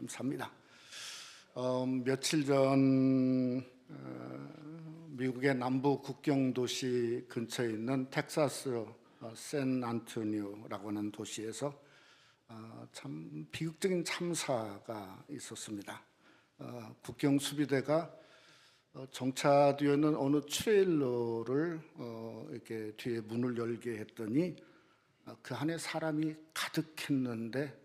감사합니다. 며칠 전 미국의 남부 국경 도시 근처에 있는 텍사스 샌안토니오라고 하는 도시에서 참 비극적인 참사가 있었습니다. 국경 수비대가 정차되어 있는 어느 트레일러를 이렇게 뒤에 문을 열게 했더니 그 안에 사람이 가득했는데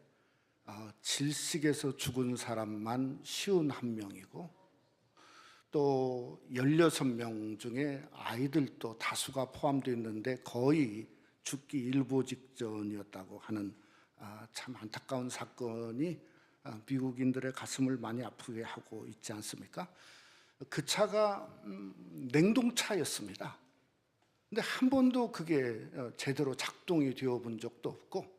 질식에서 죽은 사람만 51명이고 또 16명 중에 아이들도 다수가 포함되어 있는데 거의 죽기 일보 직전이었다고 하는 참 안타까운 사건이 미국인들의 가슴을 많이 아프게 하고 있지 않습니까? 그 차가 냉동차였습니다. 근데 한 번도 그게 제대로 작동이 되어 본 적도 없고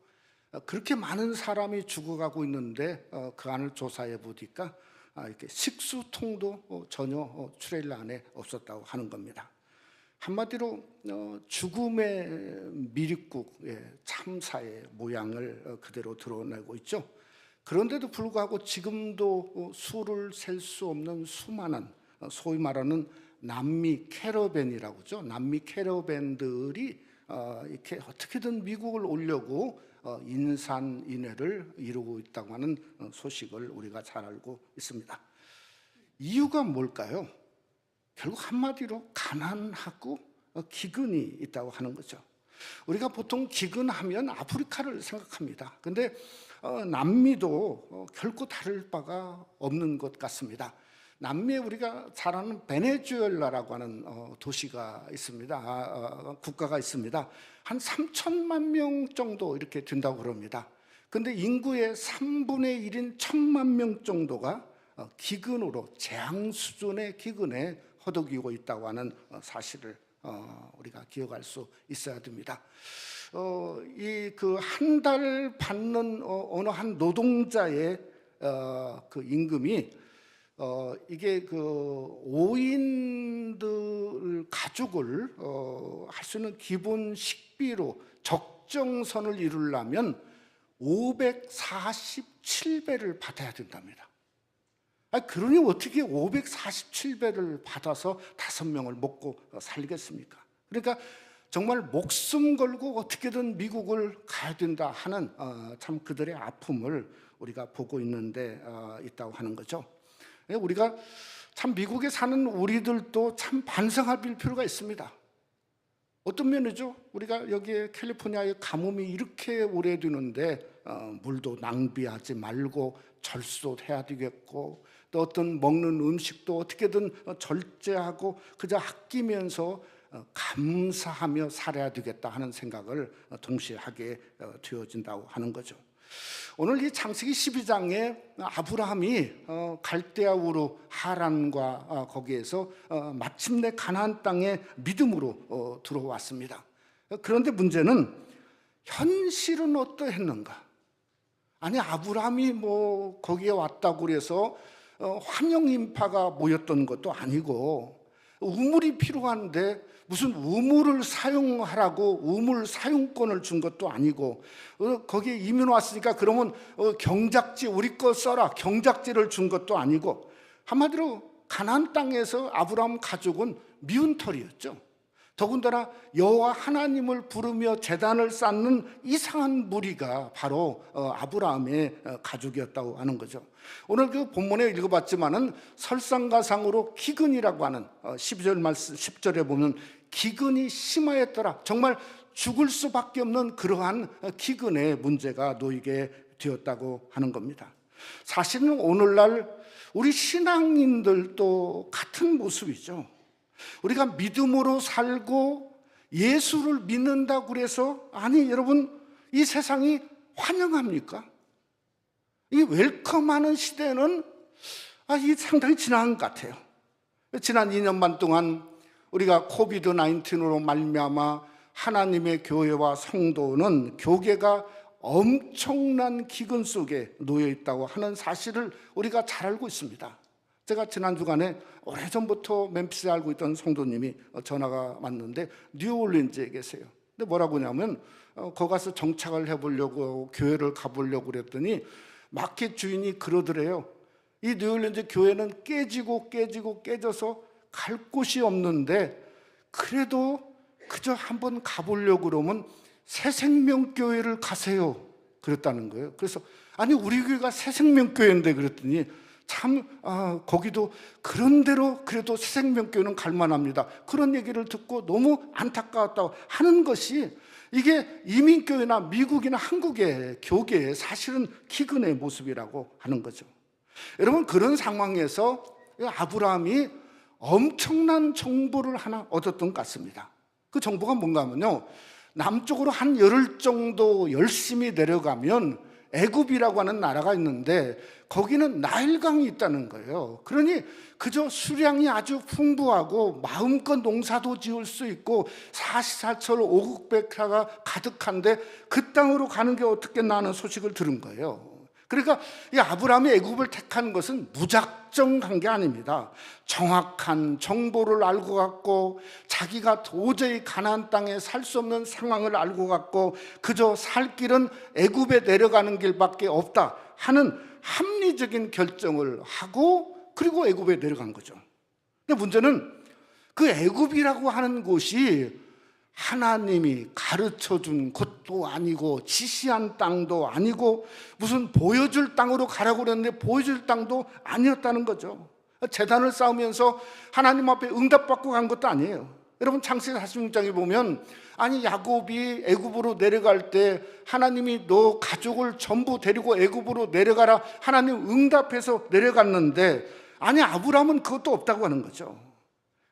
그렇게 많은 사람이 죽어가고 있는데 그 안을 조사해 보니까 이렇게 식수통도 전혀 트레일러 안에 없었다고 하는 겁니다. 한마디로 죽음의 미립국의 참사의 모양을 그대로 드러내고 있죠. 그런데도 불구하고 지금도 수를 셀 수 없는 수많은 소위 말하는 남미 캐러밴이라고 하죠. 남미 캐러밴들이 이렇게 어떻게든 미국을 오려고 인산인해를 이루고 있다고 하는 소식을 우리가 잘 알고 있습니다. 이유가 뭘까요? 결국 한마디로 가난하고 기근이 있다고 하는 거죠. 우리가 보통 기근하면 아프리카를 생각합니다. 근데 남미도 결코 다를 바가 없는 것 같습니다. 남미에 우리가 잘 아는 베네수엘라라고 하는 도시가 있습니다. 국가가 있습니다. 한 3천만 명 정도 이렇게 된다고 그럽니다. 근데 인구의 3분의 1인 1,000만 명 정도가 기근으로 재앙 수준의 기근에 허덕이고 있다고 하는 사실을 우리가 기억할 수 있어야 됩니다. 이 그 한 달 받는 어느 한 노동자의 그 임금이 이게 그 5인들 가족을 할 수 있는 기본 식비로 적정선을 이루려면 547배를 받아야 된답니다. 그러니 어떻게 547배를 받아서 5명을 먹고 살겠습니까? 그러니까 정말 목숨 걸고 어떻게든 미국을 가야 된다 하는 참 그들의 아픔을 우리가 보고 있는데 있다고 하는 거죠. 우리가 참 미국에 사는 우리들도 참 반성할 필요가 있습니다. 어떤 면이죠? 우리가 여기에 캘리포니아에 가뭄이 이렇게 오래되는데 물도 낭비하지 말고 절수해야 되겠고 또 어떤 먹는 음식도 어떻게든 절제하고 그저 아끼면서 감사하며 살아야 되겠다 하는 생각을 동시에 하게 되어진다고 하는 거죠. 오늘 이 창세기 12장에 아브라함이 갈대아 우르 하란과 거기에서 마침내 가나안 땅에 믿음으로 들어왔습니다. 그런데 문제는 현실은 어떠했는가? 아니 아브라함이 뭐 거기에 왔다고 그래서 환영 인파가 모였던 것도 아니고 우물이 필요한데 무슨 우물을 사용하라고 우물 사용권을 준 것도 아니고 거기에 이민 왔으니까 그러면 경작지 우리 거 써라 경작지를 준 것도 아니고 한마디로 가나안 땅에서 아브라함 가족은 미운 털이었죠. 더군다나 여호와 하나님을 부르며 제단을 쌓는 이상한 무리가 바로 아브라함의 가족이었다고 하는 거죠. 오늘 그 본문에 읽어봤지만은 설상가상으로 기근이라고 하는 12절 말씀 10절에 보면 기근이 심하였더라. 정말 죽을 수밖에 없는 그러한 기근의 문제가 놓이게 되었다고 하는 겁니다. 사실은 오늘날 우리 신앙인들도 같은 모습이죠. 우리가 믿음으로 살고 예수를 믿는다고 그래서 아니 여러분 이 세상이 환영합니까? 이 웰컴하는 시대는 이 상당히 지난 것 같아요. 지난 2년 반 동안 우리가 코비드 19으로 말미암아 하나님의 교회와 성도는 교계가 엄청난 기근 속에 놓여 있다고 하는 사실을 우리가 잘 알고 있습니다. 제가 지난 주간에 오래전부터 멤피스에 알고 있던 성도님이 전화가 왔는데 뉴올린즈에 계세요. 근데 뭐라고 하냐면 거기 가서 정착을 해보려고 교회를 가보려고 그랬더니 마켓 주인이 그러더래요. 이 뉴올리언즈 교회는 깨져서 갈 곳이 없는데 그래도 그저 한번 가보려고 그러면 새생명교회를 가세요 그랬다는 거예요. 그래서 아니 우리 교회가 새생명교회인데 그랬더니 참 거기도 그런 대로 그래도 새생명교회는 갈만합니다. 그런 얘기를 듣고 너무 안타까웠다고 하는 것이 이게 이민교회나 미국이나 한국의 교계의 사실은 기근의 모습이라고 하는 거죠. 여러분, 그런 상황에서 아브라함이 엄청난 정보를 하나 얻었던 것 같습니다. 그 정보가 뭔가 하면요, 남쪽으로 한 열흘 정도 열심히 내려가면 애굽이라고 하는 나라가 있는데 거기는 나일강이 있다는 거예요. 그러니 그저 수량이 아주 풍부하고 마음껏 농사도 지을 수 있고 사시사철 오국백화가 가득한데 그 땅으로 가는 게 어떻겠나 하는 소식을 들은 거예요. 그러니까 이 아브라함이 애굽을 택한 것은 무작정 간 게 아닙니다. 정확한 정보를 알고 갔고 자기가 도저히 가나안 땅에 살 수 없는 상황을 알고 갔고 그저 살 길은 애굽에 내려가는 길밖에 없다 하는 합리적인 결정을 하고 그리고 애굽에 내려간 거죠. 근데 문제는 그 애굽이라고 하는 곳이 하나님이 가르쳐준 곳도 아니고 지시한 땅도 아니고 무슨 보여줄 땅으로 가라고 그랬는데 보여줄 땅도 아니었다는 거죠. 제단을 쌓으면서 하나님 앞에 응답받고 간 것도 아니에요. 여러분, 창세기 46장에 보면 아니 야곱이 애굽으로 내려갈 때 하나님이 너 가족을 전부 데리고 애굽으로 내려가라 하나님 응답해서 내려갔는데 아니 아브라함은 그것도 없다고 하는 거죠.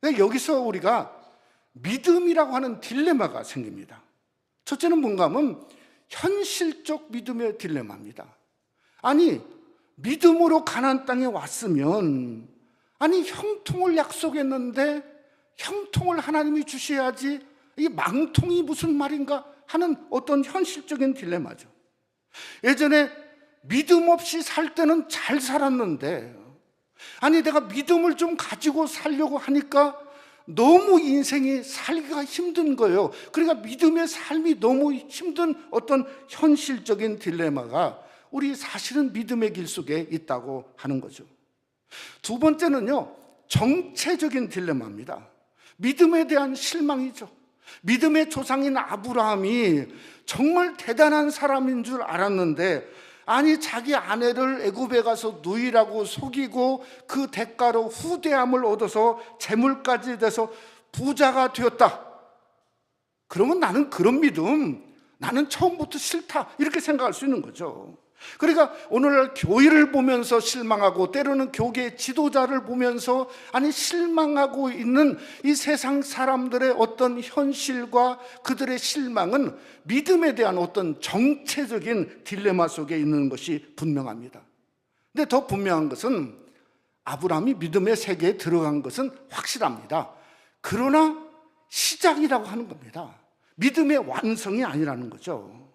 여기서 우리가 믿음이라고 하는 딜레마가 생깁니다. 첫째는 뭔가 하면 현실적 믿음의 딜레마입니다. 아니 믿음으로 가나안 땅에 왔으면 아니 형통을 약속했는데 형통을 하나님이 주셔야지 이 망통이 무슨 말인가 하는 어떤 현실적인 딜레마죠. 예전에 믿음 없이 살 때는 잘 살았는데 아니 내가 믿음을 좀 가지고 살려고 하니까 너무 인생이 살기가 힘든 거예요. 그러니까 믿음의 삶이 너무 힘든 어떤 현실적인 딜레마가 우리 사실은 믿음의 길 속에 있다고 하는 거죠. 두 번째는요, 정체적인 딜레마입니다. 믿음에 대한 실망이죠. 믿음의 조상인 아브라함이 정말 대단한 사람인 줄 알았는데 아니 자기 아내를 애굽에 가서 누이라고 속이고 그 대가로 후대함을 얻어서 재물까지 돼서 부자가 되었다. 그러면 나는 그런 믿음 나는 처음부터 싫다 이렇게 생각할 수 있는 거죠. 그러니까 오늘날 교회를 보면서 실망하고 때로는 교계 지도자를 보면서 아니 실망하고 있는 이 세상 사람들의 어떤 현실과 그들의 실망은 믿음에 대한 어떤 정체적인 딜레마 속에 있는 것이 분명합니다. 근데 더 분명한 것은 아브라함이 믿음의 세계에 들어간 것은 확실합니다. 그러나 시작이라고 하는 겁니다. 믿음의 완성이 아니라는 거죠.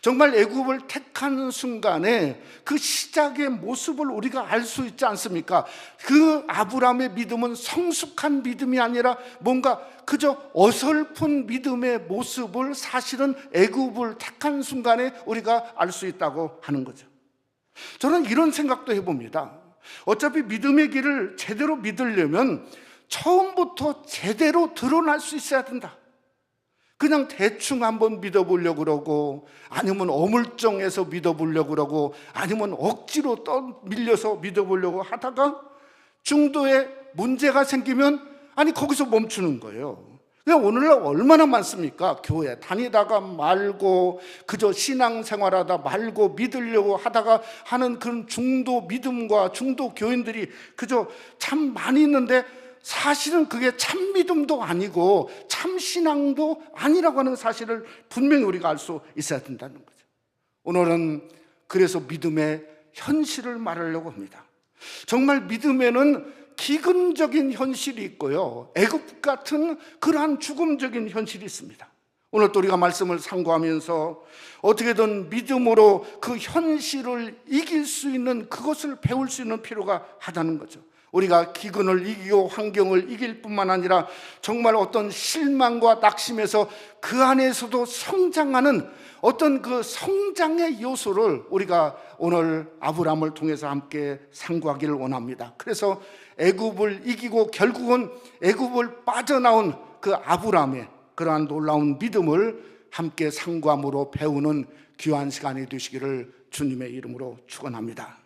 정말 애굽을 택하는 순간에 그 시작의 모습을 우리가 알 수 있지 않습니까? 그 아브라함의 믿음은 성숙한 믿음이 아니라 뭔가 그저 어설픈 믿음의 모습을 사실은 애굽을 택한 순간에 우리가 알 수 있다고 하는 거죠. 저는 이런 생각도 해봅니다. 어차피 믿음의 길을 제대로 믿으려면 처음부터 제대로 드러날 수 있어야 된다. 그냥 대충 한번 믿어보려고 그러고 아니면 어물쩡해서 믿어보려고 그러고 아니면 억지로 떠밀려서 믿어보려고 하다가 중도에 문제가 생기면 아니 거기서 멈추는 거예요. 그냥 오늘날 얼마나 많습니까? 교회 다니다가 말고 그저 신앙생활하다 말고 믿으려고 하다가 하는 그런 중도 믿음과 중도 교인들이 그저 참 많이 있는데 사실은 그게 참 믿음도 아니고 참 신앙도 아니라고 하는 사실을 분명히 우리가 알 수 있어야 된다는 거죠. 오늘은 그래서 믿음의 현실을 말하려고 합니다. 정말 믿음에는 기근적인 현실이 있고요, 애굽 같은 그러한 죽음적인 현실이 있습니다. 오늘 또 우리가 말씀을 상고하면서 어떻게든 믿음으로 그 현실을 이길 수 있는 그것을 배울 수 있는 필요가 하다는 거죠. 우리가 기근을 이기고 환경을 이길 뿐만 아니라 정말 어떤 실망과 낙심에서 그 안에서도 성장하는 어떤 그 성장의 요소를 우리가 오늘 아브라함을 통해서 함께 상고하기를 원합니다. 그래서 애굽을 이기고 결국은 애굽을 빠져나온 그 아브라함의 그러한 놀라운 믿음을 함께 상고함으로 배우는 귀한 시간이 되시기를 주님의 이름으로 축원합니다.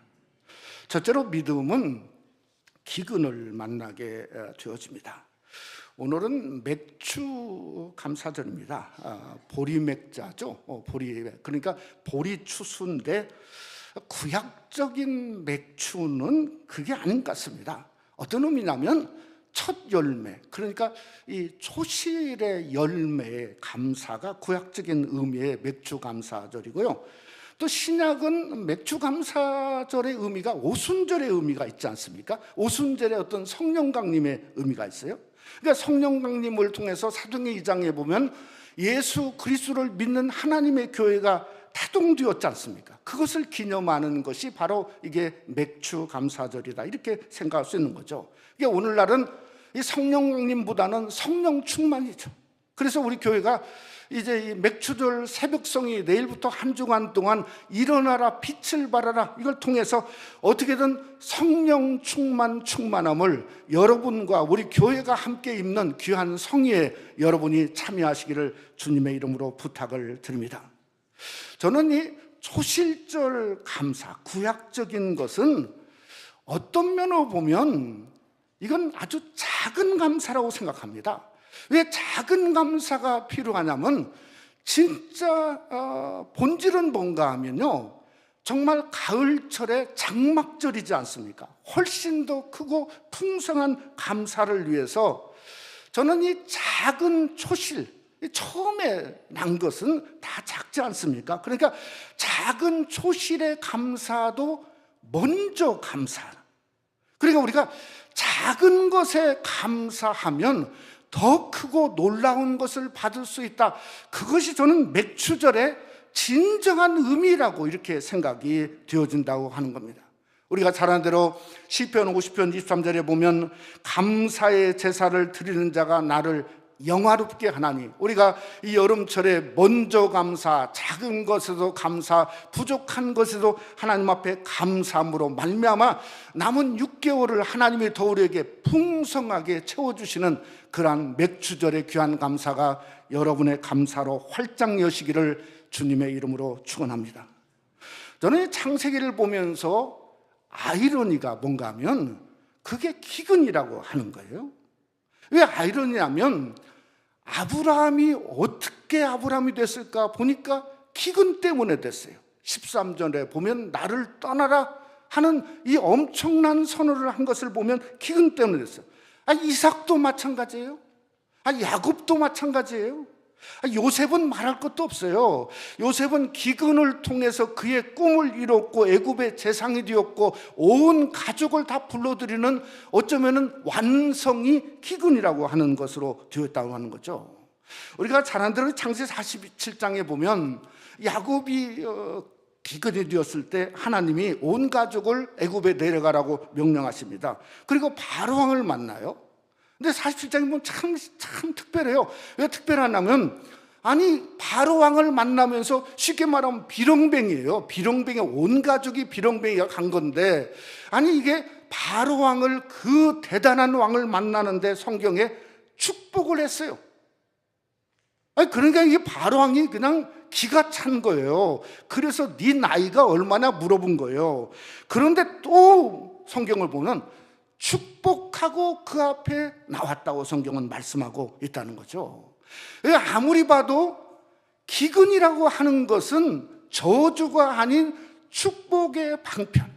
첫째로 믿음은 기근을 만나게 되어집니다. 오늘은 맥추 감사절입니다. 보리맥자죠. 보리맥. 그러니까 보리추수인데 구약적인 맥추는 그게 아닌 것 같습니다. 어떤 의미냐면 첫 열매, 그러니까 이 초실의 열매의 감사가 구약적인 의미의 맥추 감사절이고요. 또 신약은 맥주 감사절의 의미가 오순절의 의미가 있지 않습니까? 오순절에 어떤 성령 강림의 의미가 있어요. 그러니까 성령 강림을 통해서 사도행전 2장에 보면 예수 그리스도를 믿는 하나님의 교회가 태동되었지 않습니까? 그것을 기념하는 것이 바로 이게 맥주 감사절이다, 이렇게 생각할 수 있는 거죠. 이게 오늘날은 이 성령 강림보다는 성령 충만이죠. 그래서 우리 교회가 이제 이 맥추절 새벽성이 내일부터 한 주간 동안 일어나라 빛을 발하라, 이걸 통해서 어떻게든 성령 충만함을 여러분과 우리 교회가 함께 입는 귀한 성의에 여러분이 참여하시기를 주님의 이름으로 부탁을 드립니다. 저는 이 초실절 감사, 구약적인 것은 어떤 면으로 보면 이건 아주 작은 감사라고 생각합니다. 왜 작은 감사가 필요하냐면 진짜 본질은 뭔가 하면요, 정말 가을철에 장막절이지 않습니까? 훨씬 더 크고 풍성한 감사를 위해서 저는 이 작은 초실, 처음에 난 것은 다 작지 않습니까? 그러니까 작은 초실의 감사도 먼저 감사하는, 그러니까 우리가 작은 것에 감사하면 더 크고 놀라운 것을 받을 수 있다. 그것이 저는 맥추절의 진정한 의미라고 이렇게 생각이 되어진다고 하는 겁니다. 우리가 잘 아는 대로 시편 50편 23절에 보면 감사의 제사를 드리는 자가 나를 영화롭게 하나니, 우리가 이 여름철에 먼저 감사, 작은 것에도 감사, 부족한 것에도 하나님 앞에 감사함으로 말미암아 남은 6개월을 하나님이 더 우리에게 풍성하게 채워주시는 그러한 맥추절의 귀한 감사가 여러분의 감사로 활짝 여시기를 주님의 이름으로 축원합니다. 저는 창세기를 보면서 아이러니가 뭔가 하면 그게 기근이라고 하는 거예요. 왜 아이러니냐면 아브라함이 어떻게 아브라함이 됐을까 보니까 기근 때문에 됐어요. 13절에 보면 나를 떠나라 하는 이 엄청난 선언을 한 것을 보면 기근 때문에 됐어요. 이삭도 마찬가지예요. 야곱도 마찬가지예요. 요셉은 말할 것도 없어요. 요셉은 기근을 통해서 그의 꿈을 이뤘고 애굽의 재상이 되었고 온 가족을 다 불러들이는, 어쩌면은 완성이 기근이라고 하는 것으로 되었다고 하는 거죠. 우리가 잘 아는 대로 창세기 47장에 보면 야곱이 기근이 되었을 때 하나님이 온 가족을 애굽에 내려가라고 명령하십니다. 그리고 바로왕을 만나요. 근데 47장에 보면 참 특별해요. 왜 특별하냐면, 바로왕을 만나면서 쉽게 말하면 비렁뱅이에요. 비렁뱅이, 온 가족이 비렁뱅이가 간 건데, 이게 바로왕을, 그 대단한 왕을 만나는데 성경에 축복을 했어요. 그러니까 이게 바로왕이 그냥 기가 찬 거예요. 그래서 네 나이가 얼마나 물어본 거예요. 그런데 또 성경을 보면 축복하고 그 앞에 나왔다고 성경은 말씀하고 있다는 거죠. 아무리 봐도 기근이라고 하는 것은 저주가 아닌 축복의 방편,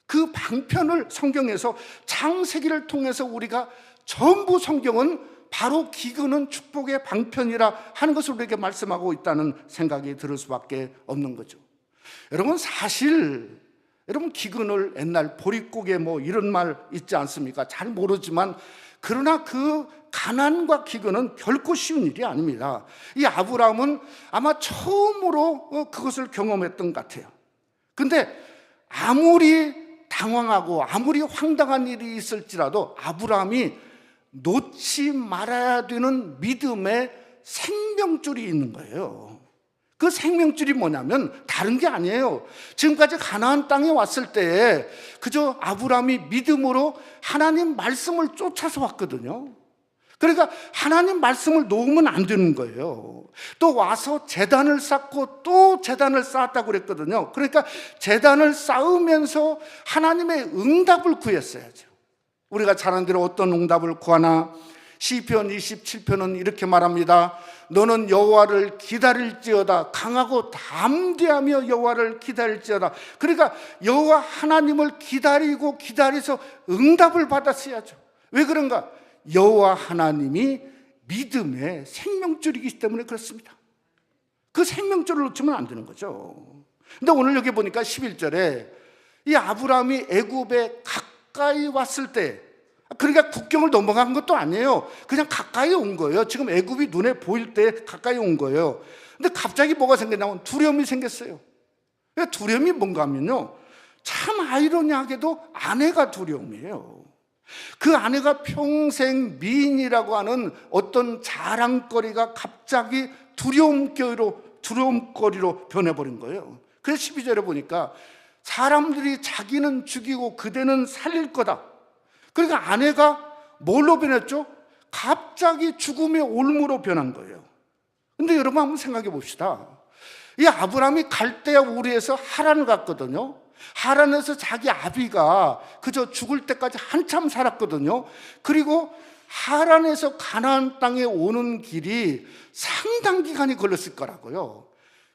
그 방편을 성경에서 창세기를 통해서 우리가 전부 성경은 바로 기근은 축복의 방편이라 하는 것을 우리에게 말씀하고 있다는 생각이 들을 수밖에 없는 거죠. 여러분, 사실 여러분, 기근을 옛날 보릿고개 이런 말 있지 않습니까? 잘 모르지만, 그러나 그 가난과 기근은 결코 쉬운 일이 아닙니다. 이 아브라함은 아마 처음으로 그것을 경험했던 것 같아요. 근데 아무리 당황하고 아무리 황당한 일이 있을지라도 아브라함이 놓지 말아야 되는 믿음의 생명줄이 있는 거예요. 그 생명줄이 뭐냐면 다른 게 아니에요. 지금까지 가나안 땅에 왔을 때 그저 아브라함이 믿음으로 하나님 말씀을 쫓아서 왔거든요. 그러니까 하나님 말씀을 놓으면 안 되는 거예요. 또 와서 제단을 쌓고 또 제단을 쌓았다고 그랬거든요. 그러니까 제단을 쌓으면서 하나님의 응답을 구했어야죠. 우리가 잘 아는 대로 어떤 응답을 구하나? 시편 27편은 이렇게 말합니다. 너는 여호와를 기다릴지어다. 강하고 담대하며 여호와를 기다릴지어다. 그러니까 여호와 하나님을 기다리고 기다려서 응답을 받았어야죠. 왜 그런가? 여호와 하나님이 믿음의 생명줄이기 때문에 그렇습니다. 그 생명줄을 놓치면 안 되는 거죠. 근데 오늘 여기 보니까 11절에 이 아브라함이 애굽에 가까이 왔을 때, 그러니까 국경을 넘어간 것도 아니에요. 그냥 가까이 온 거예요. 지금 애굽이 눈에 보일 때 가까이 온 거예요. 근데 갑자기 뭐가 생겼냐면 두려움이 생겼어요. 두려움이 뭔가 하면요, 참 아이러니하게도 아내가 두려움이에요. 그 아내가 평생 미인이라고 하는 어떤 자랑거리가 갑자기 두려움거리로 변해버린 거예요. 그래서 12절에 보니까 사람들이 자기는 죽이고 그대는 살릴 거다. 그러니까 아내가 뭘로 변했죠? 갑자기 죽음의 올무로 변한 거예요. 근데 여러분 한번 생각해 봅시다. 이 아브라함이 갈대아 우르에서 하란을 갔거든요. 하란에서 자기 아비가 그저 죽을 때까지 한참 살았거든요. 그리고 하란에서 가나안 땅에 오는 길이 상당 기간이 걸렸을 거라고요.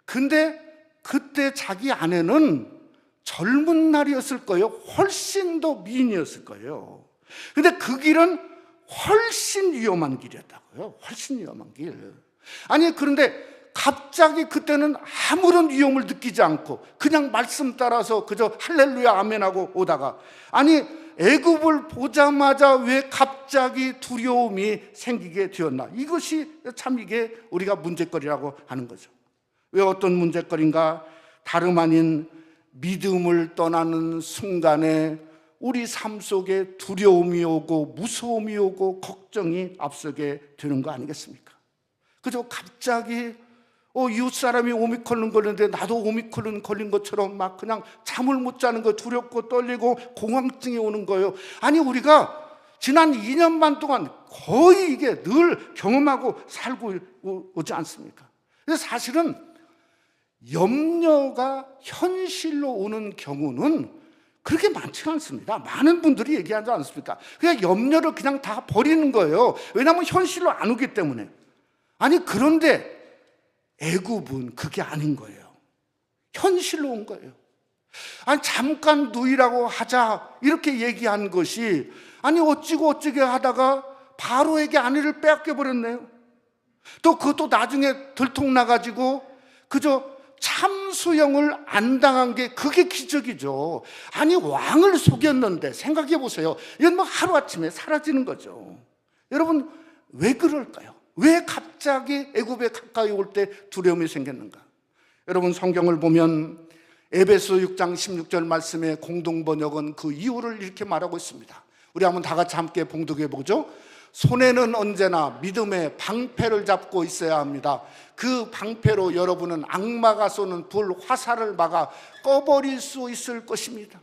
근데 그때 자기 아내는 젊은 날이었을 거예요. 훨씬 더 미인이었을 거예요. 근데 그 길은 훨씬 위험한 길이었다고요. 훨씬 위험한 길. 아니, 그런데 갑자기 그때는 아무런 위험을 느끼지 않고 그냥 말씀 따라서 그저 할렐루야 아멘하고 오다가, 아니 애굽을 보자마자 왜 갑자기 두려움이 생기게 되었나? 이것이 참 이게 우리가 문제거리라고 하는 거죠. 왜 어떤 문제거리인가? 다름 아닌 믿음을 떠나는 순간에 우리 삶 속에 두려움이 오고 무서움이 오고 걱정이 앞서게 되는 거 아니겠습니까? 그저 갑자기 이웃 사람이 오미크론 걸렸는데 나도 오미크론 걸린 것처럼 막 그냥 잠을 못 자는 거, 두렵고 떨리고 공황증이 오는 거예요. 아니, 우리가 지난 2년 반 동안 거의 이게 늘 경험하고 살고 오지 않습니까? 그래서 사실은 염려가 현실로 오는 경우는 그렇게 많지가 않습니다. 많은 분들이 얘기하지 않습니까? 그냥 염려를 그냥 다 버리는 거예요. 왜냐하면 현실로 안 오기 때문에. 아니, 그런데 애굽은 그게 아닌 거예요. 현실로 온 거예요. 아니, 잠깐 누이라고 하자 이렇게 얘기한 것이, 아니 어찌고 어찌게 하다가 바로에게 아내를 빼앗겨 버렸네요. 또 그것도 나중에 들통나가지고 그저 참수형을 안 당한 게 그게 기적이죠. 아니, 왕을 속였는데 생각해 보세요. 이건 뭐 하루아침에 사라지는 거죠. 여러분, 왜 그럴까요? 왜 갑자기 애굽에 가까이 올 때 두려움이 생겼는가? 여러분, 성경을 보면 에베소 6장 16절 말씀의 공동번역은 그 이유를 이렇게 말하고 있습니다. 우리 한번 다 같이 함께 봉독해 보죠. 손에는 언제나 믿음의 방패를 잡고 있어야 합니다. 그 방패로 여러분은 악마가 쏘는 불 화살을 막아 꺼버릴 수 있을 것입니다.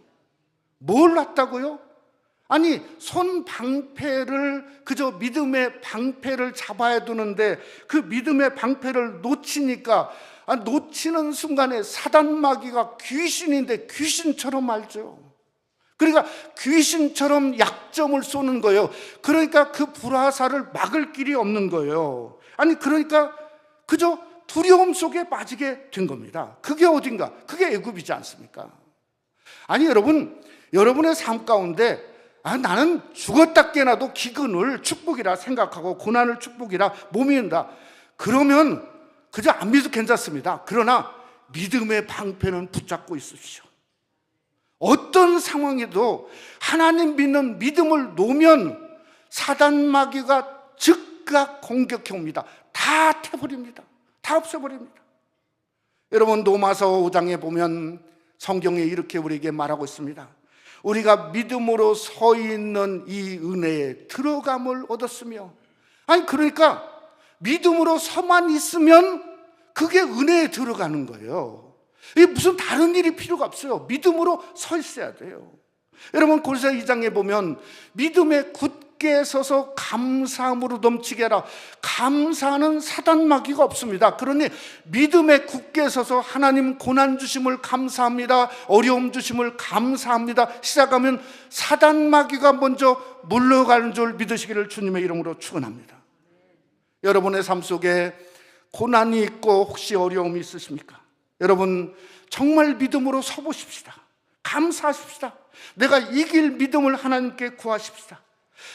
뭘 놨다고요? 아니, 손 방패를, 그저 믿음의 방패를 잡아야 되는데 그 믿음의 방패를 놓치니까, 놓치는 순간에 사단마귀가 귀신인데 귀신처럼 알죠. 그러니까 귀신처럼 약점을 쏘는 거예요. 그러니까 그 불화살을 막을 길이 없는 거예요. 아니, 그러니까 그저 두려움 속에 빠지게 된 겁니다. 그게 어딘가? 그게 애굽이지 않습니까? 아니, 여러분의 삶 가운데 나는 죽었다 깨나도 기근을 축복이라 생각하고 고난을 축복이라 모민다. 그러면 그저 안 믿어도 괜찮습니다. 그러나 믿음의 방패는 붙잡고 있으십시오. 어떤 상황에도 하나님 믿는 믿음을 놓으면 사단마귀가 즉각 공격해 옵니다. 다 태버립니다. 다 없애버립니다. 여러분, 로마서 5장에 보면 성경에 이렇게 우리에게 말하고 있습니다. 우리가 믿음으로 서 있는 이 은혜에 들어감을 얻었으며, 아니 그러니까 믿음으로 서만 있으면 그게 은혜에 들어가는 거예요. 이게 무슨 다른 일이 필요가 없어요. 믿음으로 서 있어야 돼요. 여러분 골로새 2장에 보면 믿음에 굳게 서서 감사함으로 넘치게 하라. 감사는 사단마귀가 없습니다. 그러니 믿음에 굳게 서서 하나님 고난 주심을 감사합니다, 어려움 주심을 감사합니다 시작하면 사단마귀가 먼저 물러가는 줄 믿으시기를 주님의 이름으로 축원합니다. 여러분의 삶 속에 고난이 있고 혹시 어려움이 있으십니까? 여러분 정말 믿음으로 서보십시다. 감사하십시다. 내가 이길 믿음을 하나님께 구하십시다.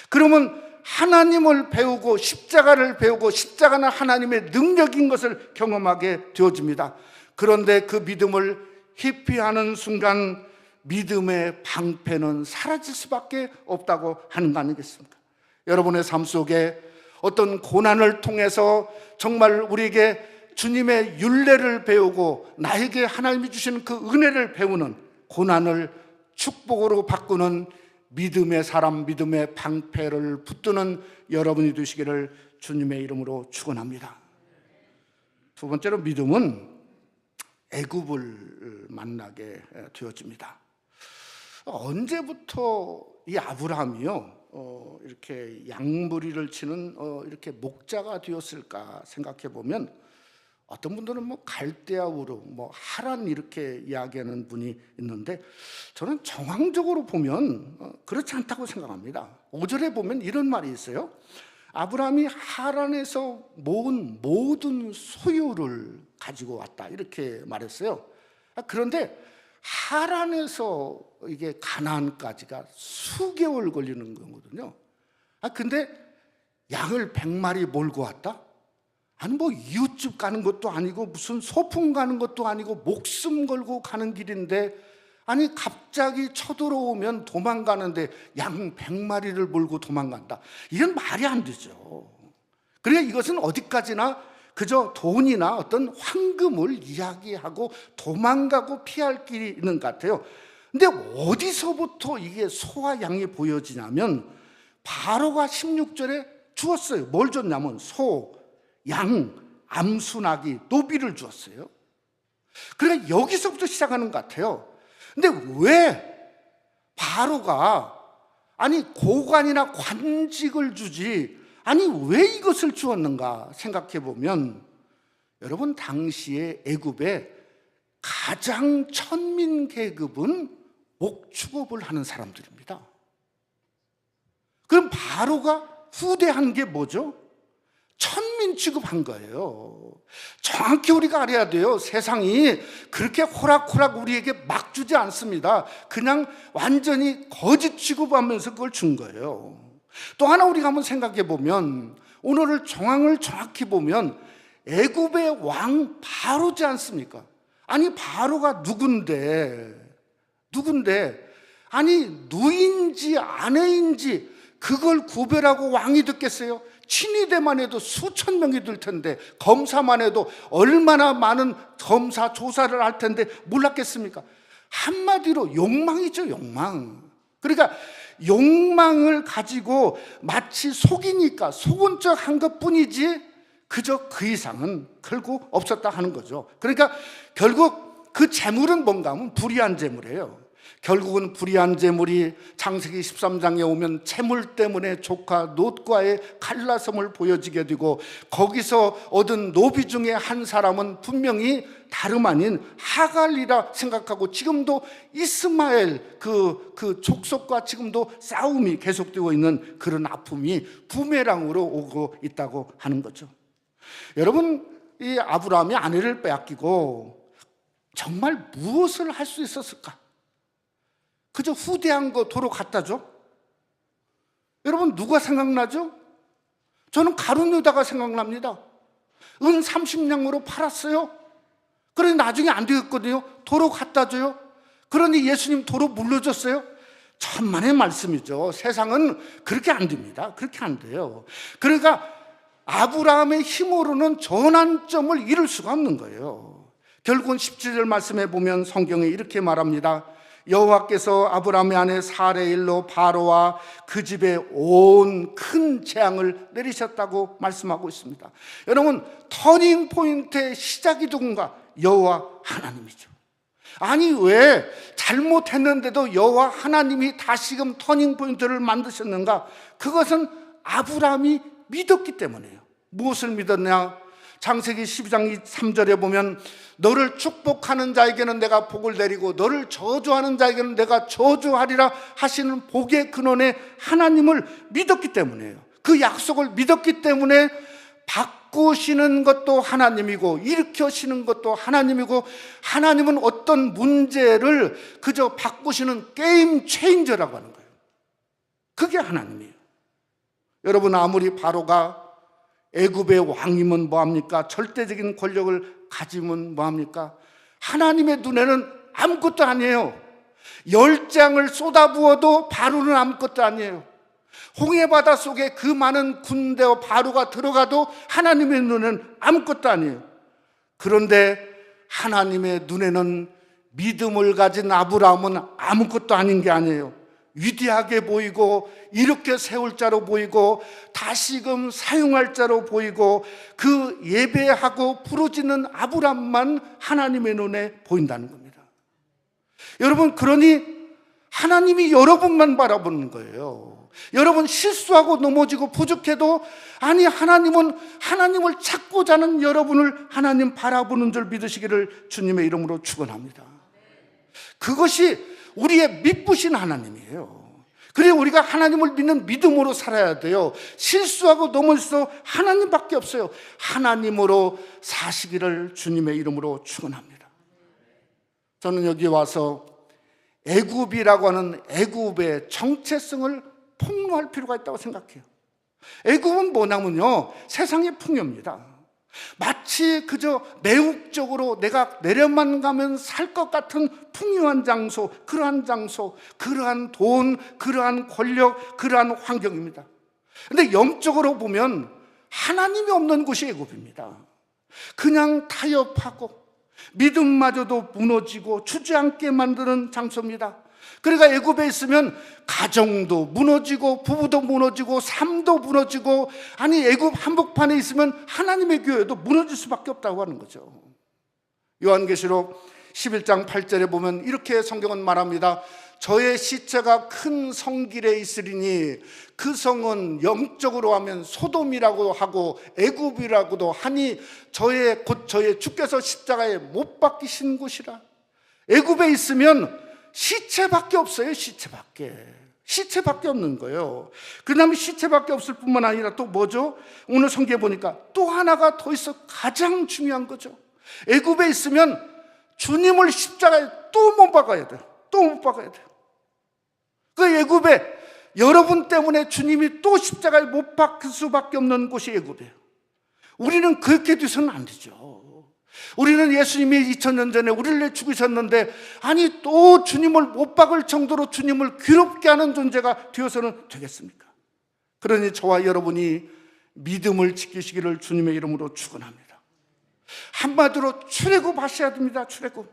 그러면 하나님을 배우고 십자가를 배우고 십자가는 하나님의 능력인 것을 경험하게 되어집니다. 그런데 그 믿음을 회피하는 순간 믿음의 방패는 사라질 수밖에 없다고 하는 거 아니겠습니까? 여러분의 삶 속에 어떤 고난을 통해서 정말 우리에게 주님의 율례를 배우고 나에게 하나님이 주시는 그 은혜를 배우는, 고난을 축복으로 바꾸는 믿음의 사람, 믿음의 방패를 붙드는 여러분이 되시기를 주님의 이름으로 축원합니다. 두 번째로 믿음은 애굽을 만나게 되어집니다. 언제부터 이 아브라함이요 이렇게 양무리를 치는 이렇게 목자가 되었을까 생각해 보면, 어떤 분들은 뭐 갈대아 우르, 뭐 하란 이렇게 이야기하는 분이 있는데 저는 정황적으로 보면 그렇지 않다고 생각합니다. 5절에 보면 이런 말이 있어요. 아브라함이 하란에서 모은 모든 소유를 가지고 왔다 이렇게 말했어요. 그런데 하란에서 이게 가나안까지가 수개월 걸리는 거거든요. 근데 양을 100마리 몰고 왔다? 아니 뭐 이웃집 가는 것도 아니고 무슨 소풍 가는 것도 아니고 목숨 걸고 가는 길인데, 아니 갑자기 쳐들어오면 도망가는데 양 100마리를 몰고 도망간다. 이건 말이 안 되죠. 그러니까 이것은 어디까지나 그저 돈이나 어떤 황금을 이야기하고 도망가고 피할 길이 있는 것 같아요. 근데 어디서부터 이게 소와 양이 보여지냐면 바로가 16절에 주었어요. 뭘 줬냐면 소, 양, 암수나기, 노비를 주었어요. 그러니까 여기서부터 시작하는 것 같아요. 근데 왜 바로가 아니 고관이나 관직을 주지 아니 왜 이것을 주었는가 생각해 보면, 여러분 당시에 애굽의 가장 천민 계급은 목축업을 하는 사람들입니다. 그럼 바로가 후대한 게 뭐죠? 천민 취급한 거예요. 정확히 우리가 알아야 돼요. 세상이 그렇게 호락호락 우리에게 막 주지 않습니다. 그냥 완전히 거짓 취급하면서 그걸 준 거예요. 또 하나 우리가 한번 생각해 보면, 오늘을 정황을 정확히 보면 애굽의 왕 바로지 않습니까? 아니 바로가 누군데 아니 누인지 아내인지 그걸 구별하고 왕이 됐겠어요? 친위대만 해도 수천 명이 될 텐데, 검사만 해도 얼마나 많은 검사 조사를 할 텐데 몰랐겠습니까? 한마디로 욕망이죠, 욕망. 그러니까 욕망을 가지고 마치 속이니까 속은 척 한 것뿐이지 그저 그 이상은 결국 없었다 하는 거죠. 그러니까 결국 그 재물은 뭔가 하면 불의한 재물이에요. 결국은 불의한 재물이 창세기 13장에 오면 재물 때문에 조카 롯과의 갈라섬을 보여지게 되고, 거기서 얻은 노비 중에 한 사람은 분명히 다름 아닌 하갈이라 생각하고 지금도 이스마엘 그 족속과 지금도 싸움이 계속되고 있는 그런 아픔이 부메랑으로 오고 있다고 하는 거죠. 여러분, 이 아브라함이 아내를 빼앗기고 정말 무엇을 할 수 있었을까? 그저 후대한 거 도로 갖다 줘? 여러분 누가 생각나죠? 저는 가룟유다가 생각납니다. 은 30냥으로 팔았어요. 그러니 나중에 안 되겠거든요. 도로 갖다 줘요. 그러니 예수님 도로 물려줬어요. 천만의 말씀이죠. 세상은 그렇게 안 됩니다. 그렇게 안 돼요. 그러니까 아브라함의 힘으로는 전환점을 이룰 수가 없는 거예요. 결국은 17절 말씀에 보면 성경에 이렇게 말합니다. 여호와께서 아브라함의 아내 사라의 일로 바로와 그 집에 온 큰 재앙을 내리셨다고 말씀하고 있습니다. 여러분, 터닝 포인트의 시작이 누군가? 여호와 하나님이죠. 아니, 왜 잘못했는데도 여호와 하나님이 다시금 터닝 포인트를 만드셨는가? 그것은 아브라함이 믿었기 때문이에요. 무엇을 믿었냐? 창세기 12장 3절에 보면 너를 축복하는 자에게는 내가 복을 내리고 너를 저주하는 자에게는 내가 저주하리라 하시는 복의 근원에 하나님을 믿었기 때문이에요. 그 약속을 믿었기 때문에 바꾸시는 것도 하나님이고 일으켜시는 것도 하나님이고, 하나님은 어떤 문제를 그저 바꾸시는 게임 체인저라고 하는 거예요. 그게 하나님이에요. 여러분, 아무리 바로가 애굽의 왕이면 뭐합니까? 절대적인 권력을 가지면 뭐합니까? 하나님의 눈에는 아무것도 아니에요. 열장을 쏟아부어도 바로는 아무것도 아니에요. 홍해바다 속에 그 많은 군대와 바로가 들어가도 하나님의 눈에는 아무것도 아니에요. 그런데 하나님의 눈에는 믿음을 가진 아브라함은 아무것도 아닌 게 아니에요. 위대하게 보이고 이렇게 세울 자로 보이고 다시금 사용할 자로 보이고 그 예배하고 부르짖는 아브라함만 하나님의 눈에 보인다는 겁니다. 여러분, 그러니 하나님이 여러분만 바라보는 거예요. 여러분, 실수하고 넘어지고 부족해도 아니, 하나님은 하나님을 찾고자 하는 여러분을 하나님 바라보는 줄 믿으시기를 주님의 이름으로 축원합니다. 그것이 우리의 믿으신 하나님이에요. 그래서 우리가 하나님을 믿는 믿음으로 살아야 돼요. 실수하고 넘어져서 하나님밖에 없어요. 하나님으로 사시기를 주님의 이름으로 축원합니다. 저는 여기 와서 애굽이라고 하는 애굽의 정체성을 폭로할 필요가 있다고 생각해요. 애굽은 뭐냐면요, 세상의 풍요입니다. 마치 그저 매혹적으로 내가 내려만 가면 살 것 같은 풍요한 장소, 그러한 장소, 그러한 돈, 그러한 권력, 그러한 환경입니다. 근데 영적으로 보면 하나님이 없는 곳이 애굽입니다. 그냥 타협하고 믿음마저도 무너지고 주저앉게 만드는 장소입니다. 그러니까 애굽에 있으면 가정도 무너지고 부부도 무너지고 삶도 무너지고, 아니 애굽 한복판에 있으면 하나님의 교회도 무너질 수밖에 없다고 하는 거죠. 요한계시록 11장 8절에 보면 이렇게 성경은 말합니다. 저의 시체가 큰 성길에 있으리니 그 성은 영적으로 하면 소돔이라고 하고 애굽이라고도 하니 곧 저의 주께서 십자가에 못 박히신 곳이라. 애굽에 있으면 시체밖에 없어요. 시체밖에 없는 거예요. 그 다음에 시체밖에 없을 뿐만 아니라 또 뭐죠? 오늘 성경에 보니까 또 하나가 더 있어. 가장 중요한 거죠. 애굽에 있으면 주님을 십자가에 또 못 박아야 돼요. 그 애굽에 여러분 때문에 주님이 또 십자가에 못 박힐 수밖에 없는 곳이 애굽이에요. 우리는 그렇게 돼서는 안 되죠. 우리는 예수님이 2000년 전에 우리를 위해 죽으셨는데, 아니 또 주님을 못 박을 정도로 주님을 괴롭게 하는 존재가 되어서는 되겠습니까? 그러니 저와 여러분이 믿음을 지키시기를 주님의 이름으로 축원합니다. 한마디로 출애굽하셔야 됩니다. 출애굽.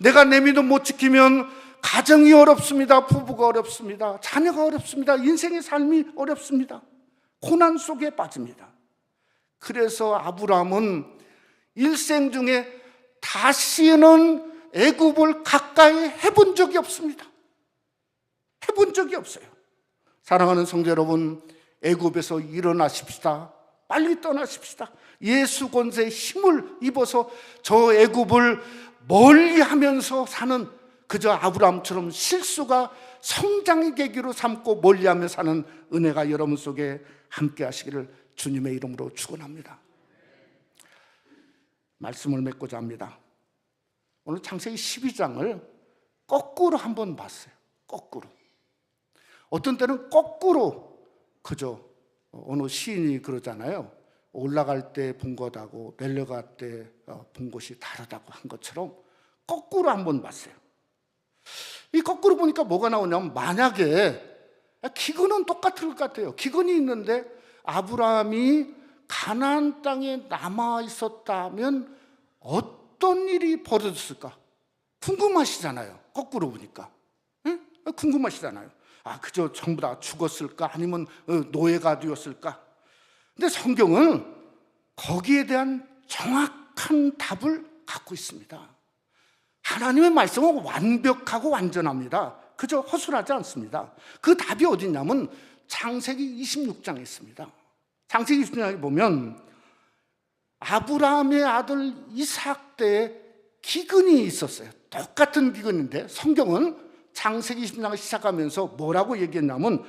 내가 내 믿음 못 지키면 가정이 어렵습니다. 부부가 어렵습니다. 자녀가 어렵습니다. 인생의 삶이 어렵습니다. 고난 속에 빠집니다. 그래서 아브라함은 일생 중에 다시는 애굽을 가까이 해본 적이 없습니다. 해본 적이 없어요. 사랑하는 성도 여러분, 애굽에서 일어나십시다. 빨리 떠나십시다. 예수 권세의 힘을 입어서 저 애굽을 멀리하면서 사는, 그저 아브라함처럼 실수가 성장의 계기로 삼고 멀리하며 사는 은혜가 여러분 속에 함께 하시기를 주님의 이름으로 축원합니다. 말씀을 맺고자 합니다. 오늘 창세기 12장을 거꾸로 한번 봤어요. 거꾸로. 어떤 때는 거꾸로, 그저 어느 시인이 그러잖아요. 올라갈 때 본 것하고 내려갈 때 본 것이 다르다고 한 것처럼 거꾸로 한번 봤어요. 이 거꾸로 보니까 뭐가 나오냐면, 만약에 기근은 똑같을 것 같아요. 기근이 있는데 아브라함이 가나안 땅에 남아 있었다면 어떤 일이 벌어졌을까? 궁금하시잖아요. 거꾸로 보니까. 응? 궁금하시잖아요. 그저 전부 다 죽었을까? 아니면 노예가 되었을까? 근데 성경은 거기에 대한 정확한 답을 갖고 있습니다. 하나님의 말씀은 완벽하고 완전합니다. 그저 허술하지 않습니다. 그 답이 어디 있냐면 창세기 26장에 있습니다. 창세기 26장에 보면 아브라함의 아들 이삭 때에 기근이 있었어요. 똑같은 기근인데 성경은 창세기 26장을 시작하면서 뭐라고 얘기했냐면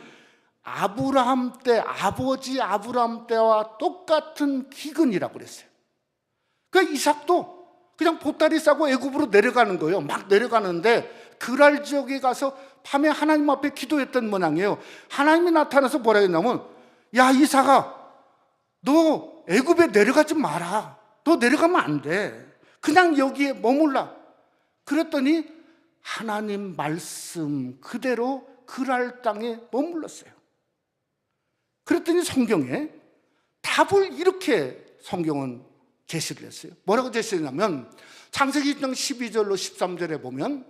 아브라함 때, 아버지 아브라함 때와 똑같은 기근이라고 그랬어요. 그러니까 이삭도 그냥 보따리 싸고 애굽으로 내려가는 거예요. 막 내려가는데 그랄 지역에 가서 밤에 하나님 앞에 기도했던 모양이에요. 하나님이 나타나서 뭐라 했냐면 야 이삭아, 너 애굽에 내려가지 마라. 너 내려가면 안 돼. 그냥 여기에 머물라. 그랬더니 하나님 말씀 그대로 그랄 땅에 머물렀어요. 그랬더니 성경에 답을 이렇게 성경은 제시를 했어요. 뭐라고 제시했냐면 창세기 1장 12절로 13절에 보면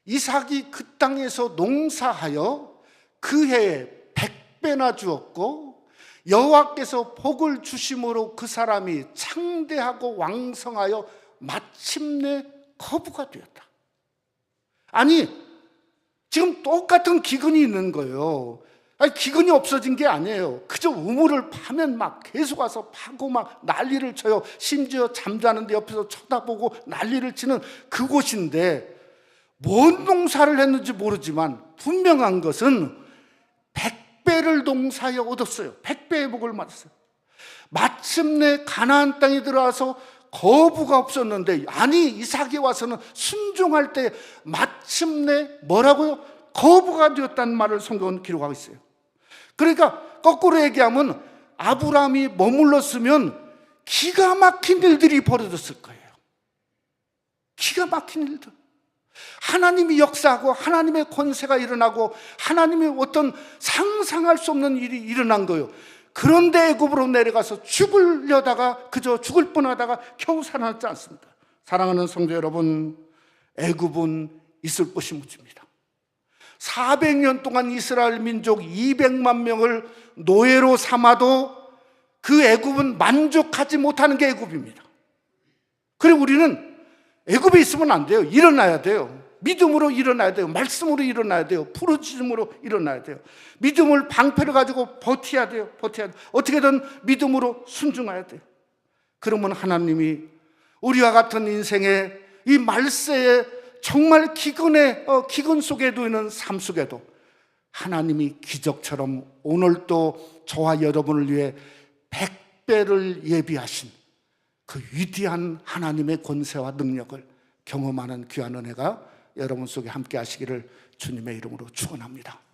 이삭이 그 땅에서 농사하여 그 해에 100배나 주었고 여호와께서 복을 주심으로 그 사람이 창대하고 왕성하여 마침내 거부가 되었다. 아니 지금 똑같은 기근이 있는 거예요. 기근이 없어진 게 아니에요. 그저 우물을 파면 막 계속 와서 파고 막 난리를 쳐요. 심지어 잠자는데 옆에서 쳐다보고 난리를 치는 그곳인데 뭔 농사를 했는지 모르지만 분명한 것은 100배를 농사하여 얻었어요. 100배의 복을 받았어요. 마침내 가나안 땅에 들어와서 거부가 없었는데 아니 이삭이 와서는 순종할 때 마침내 뭐라고요? 거부가 되었다는 말을 성경은 기록하고 있어요. 그러니까 거꾸로 얘기하면 아브라함이 머물렀으면 기가 막힌 일들이 벌어졌을 거예요. 기가 막힌 일들. 하나님이 역사하고 하나님의 권세가 일어나고 하나님의 어떤 상상할 수 없는 일이 일어난 거예요. 그런데 애굽으로 내려가서 죽으려다가 그저 죽을 뻔하다가 겨우 살아났지 않습니다. 사랑하는 성도 여러분, 애굽은 있을 곳이 무지입니다. 400년 동안 이스라엘 민족 200만 명을 노예로 삼아도 그 애굽은 만족하지 못하는 게 애굽입니다. 그리고 우리는 애굽에 있으면 안 돼요. 일어나야 돼요. 믿음으로 일어나야 돼요. 말씀으로 일어나야 돼요. 부르짖음으로 일어나야 돼요. 믿음을 방패를 가지고 버텨야 돼요. 어떻게든 믿음으로 순종해야 돼요. 그러면 하나님이 우리와 같은 인생에 이 말세에 정말 기근 속에 놓이는 삶 속에도 하나님이 기적처럼 오늘도 저와 여러분을 위해 100배를 예비하신 그 위대한 하나님의 권세와 능력을 경험하는 귀한 은혜가 여러분 속에 함께 하시기를 주님의 이름으로 축원합니다.